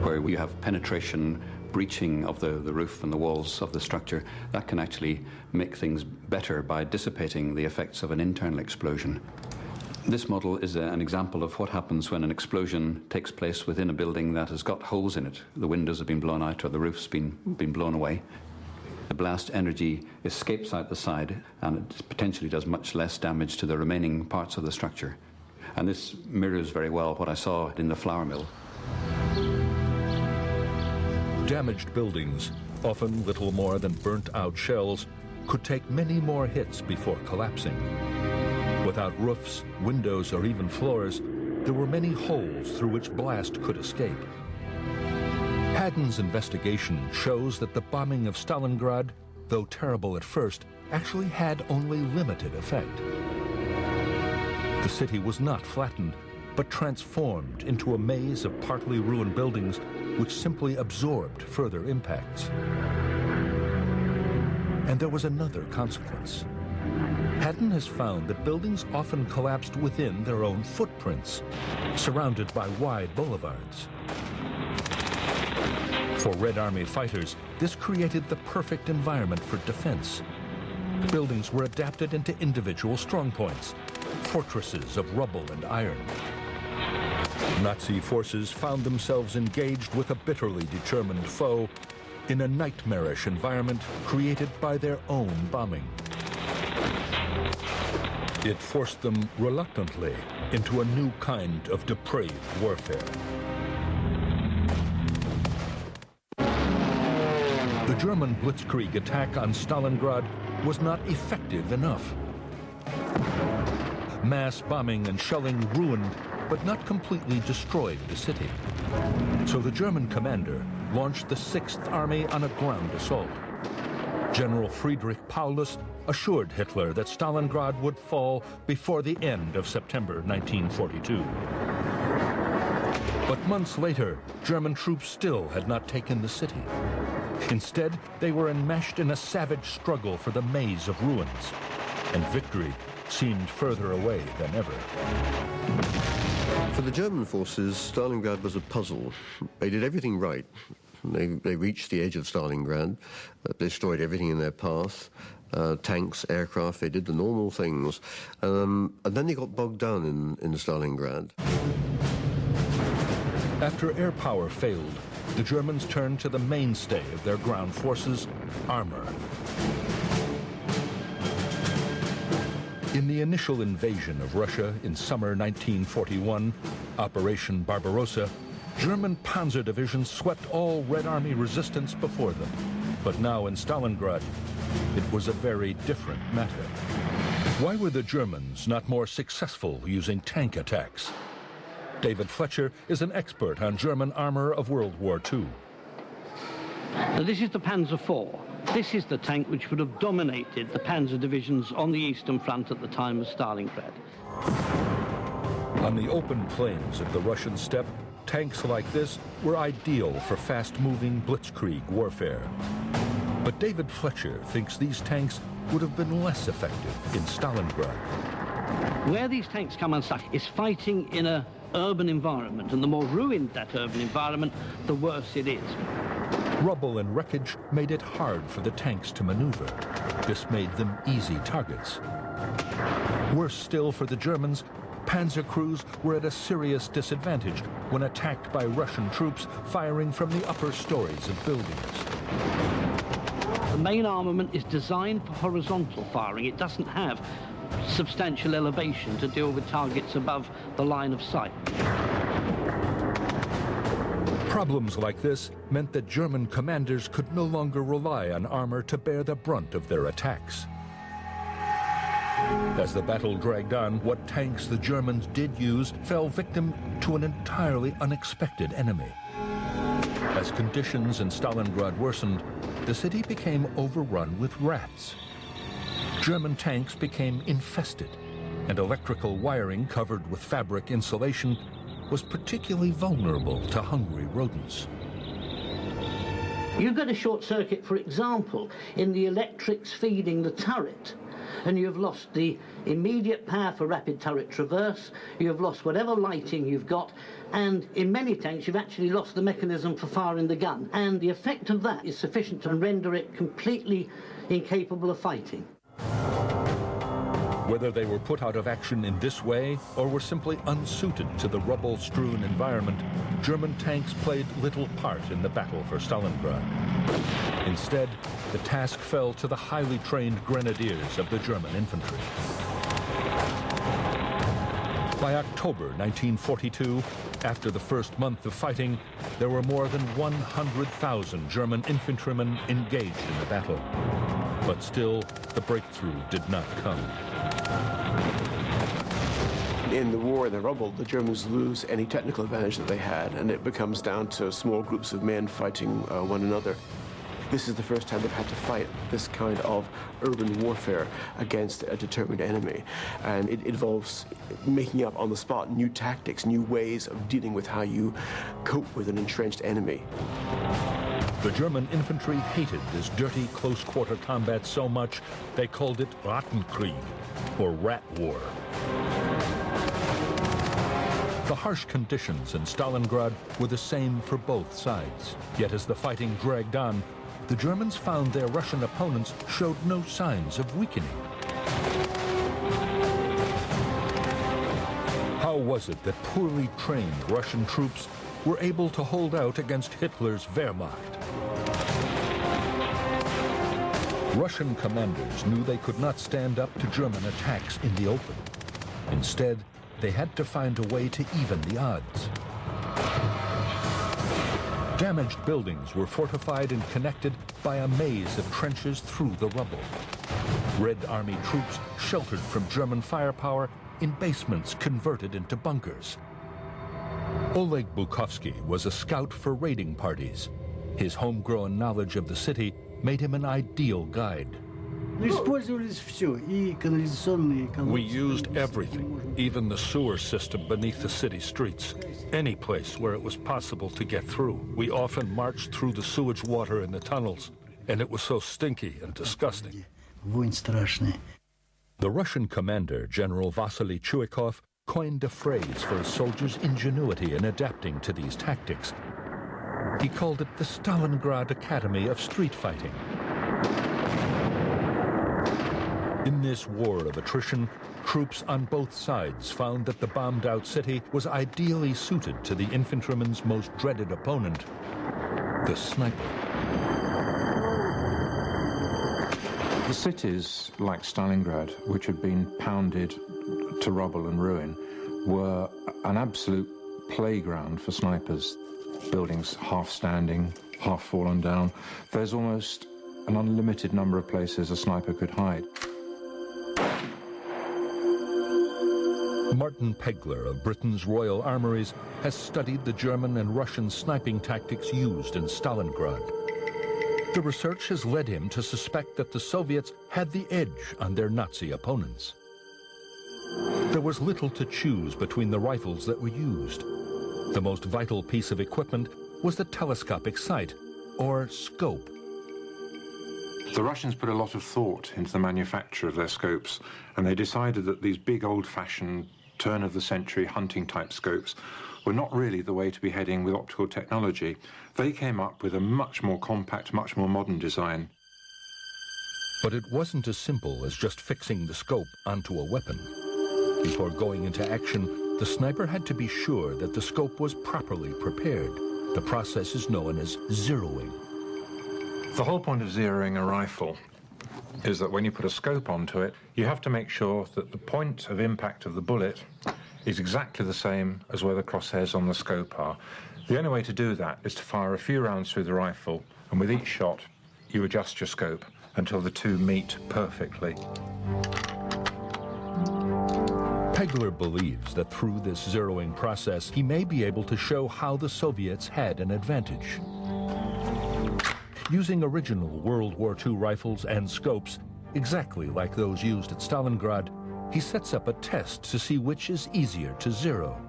where we have penetration, breaching of the roof and the walls of the structure. That can actually make things better by dissipating the effects of an internal explosion. This model is an example of what happens when an explosion takes place within a building that has got holes in it. The windows have been blown out or the roof's been blown away. The blast energy escapes out the side and it potentially does much less damage to the remaining parts of the structure. And this mirrors very well what I saw in the flour mill. Damaged buildings, often little more than burnt-out shells, could take many more hits before collapsing. Without roofs, windows, or even floors, there were many holes through which blast could escape. Haddon's investigation shows that the bombing of Stalingrad, though terrible at first, actually had only limited effect. The city was not flattened, but transformed into a maze of partly ruined buildings which simply absorbed further impacts. And there was another consequence. Haddon has found that buildings often collapsed within their own footprints, surrounded by wide boulevards. For Red Army fighters, this created the perfect environment for defense. Buildings were adapted into individual strongpoints, fortresses of rubble and iron. Nazi forces found themselves engaged with a bitterly determined foe in a nightmarish environment created by their own bombing. It forced them reluctantly into a new kind of depraved warfare. The German blitzkrieg attack on Stalingrad was not effective enough. Mass bombing and shelling ruined, but not completely destroyed the city. So the German commander launched the 6th Army on a ground assault. General Friedrich Paulus assured Hitler that Stalingrad would fall before the end of September 1942. But months later, German troops still had not taken the city. Instead, they were enmeshed in a savage struggle for the maze of ruins, and victory seemed further away than ever. For the German forces, Stalingrad was a puzzle. They did everything right. They reached the edge of Stalingrad, destroyed everything in their path, tanks, aircraft, they did the normal things. And then they got bogged down in Stalingrad. After air power failed, the Germans turned to the mainstay of their ground forces, armor. In the initial invasion of Russia in summer 1941, Operation Barbarossa, German panzer divisions swept all Red Army resistance before them. But now in Stalingrad, it was a very different matter. Why were the Germans not more successful using tank attacks? David Fletcher is an expert on German armor of World War II. Now, this is the Panzer IV. This is the tank which would have dominated the panzer divisions on the Eastern Front at the time of Stalingrad. On the open plains of the Russian steppe, tanks like this were ideal for fast-moving blitzkrieg warfare. But David Fletcher thinks these tanks would have been less effective in Stalingrad. Where these tanks come unstuck is fighting in an urban environment, and the more ruined that urban environment, the worse it is. Rubble and wreckage made it hard for the tanks to maneuver. This made them easy targets. Worse still for the Germans, panzer crews were at a serious disadvantage when attacked by Russian troops firing from the upper stories of buildings. The main armament is designed for horizontal firing. It doesn't have substantial elevation to deal with targets above the line of sight. Problems like this meant that German commanders could no longer rely on armor to bear the brunt of their attacks. As the battle dragged on, what tanks the Germans did use fell victim to an entirely unexpected enemy. As conditions in Stalingrad worsened, the city became overrun with rats. German tanks became infested, and electrical wiring covered with fabric insulation was particularly vulnerable to hungry rodents. You get a short circuit, for example, in the electrics feeding the turret, and you have lost the immediate power for rapid turret traverse, you have lost whatever lighting you've got, and in many tanks you've actually lost the mechanism for firing the gun. And the effect of that is sufficient to render it completely incapable of fighting. Whether they were put out of action in this way or were simply unsuited to the rubble-strewn environment, German tanks played little part in the battle for Stalingrad. Instead, the task fell to the highly trained grenadiers of the German infantry. By October 1942, after the first month of fighting, there were more than 100,000 German infantrymen engaged in the battle. But still, the breakthrough did not come. In the war in the rubble, the Germans lose any technical advantage that they had, and it becomes down to small groups of men fighting one another. This is the first time they've had to fight this kind of urban warfare against a determined enemy. And it involves making up on the spot new tactics, new ways of dealing with how you cope with an entrenched enemy. The German infantry hated this dirty close-quarter combat so much, they called it Rattenkrieg, or rat war. The harsh conditions in Stalingrad were the same for both sides. Yet as the fighting dragged on, the Germans found their Russian opponents showed no signs of weakening. How was it that poorly trained Russian troops were able to hold out against Hitler's Wehrmacht? Russian commanders knew they could not stand up to German attacks in the open. Instead, they had to find a way to even the odds. Damaged buildings were fortified and connected by a maze of trenches through the rubble. Red Army troops sheltered from German firepower in basements converted into bunkers. Oleg Bukovsky was a scout for raiding parties. His homegrown knowledge of the city made him an ideal guide. We used everything, even the sewer system beneath the city streets. Any place where it was possible to get through. We often marched through the sewage water in the tunnels, and it was so stinky and disgusting. The Russian commander, General Vasily Chuikov, coined a phrase for a soldier's ingenuity in adapting to these tactics. He called it the Stalingrad Academy of Street Fighting. In this war of attrition, troops on both sides found that the bombed-out city was ideally suited to the infantryman's most dreaded opponent, the sniper. The cities like Stalingrad, which had been pounded to rubble and ruin, were an absolute playground for snipers. Buildings half standing, half fallen down. There's almost an unlimited number of places a sniper could hide. Martin Pegler of Britain's Royal Armouries has studied the German and Russian sniping tactics used in Stalingrad. The research has led him to suspect that the Soviets had the edge on their Nazi opponents. There was little to choose between the rifles that were used. The most vital piece of equipment was the telescopic sight, or scope. The Russians put a lot of thought into the manufacture of their scopes, and they decided that these big old-fashioned turn-of-the-century hunting-type scopes were not really the way to be heading with optical technology. They came up with a much more compact, much more modern design. But it wasn't as simple as just fixing the scope onto a weapon. Before going into action, the sniper had to be sure that the scope was properly prepared. The process is known as zeroing. The whole point of zeroing a rifle is that when you put a scope onto it, you have to make sure that the point of impact of the bullet is exactly the same as where the crosshairs on the scope are. The only way to do that is to fire a few rounds through the rifle, and with each shot, you adjust your scope until the two meet perfectly. Pegler believes that through this zeroing process, he may be able to show how the Soviets had an advantage. Using original World War II rifles and scopes, exactly like those used at Stalingrad, he sets up a test to see which is easier to zero.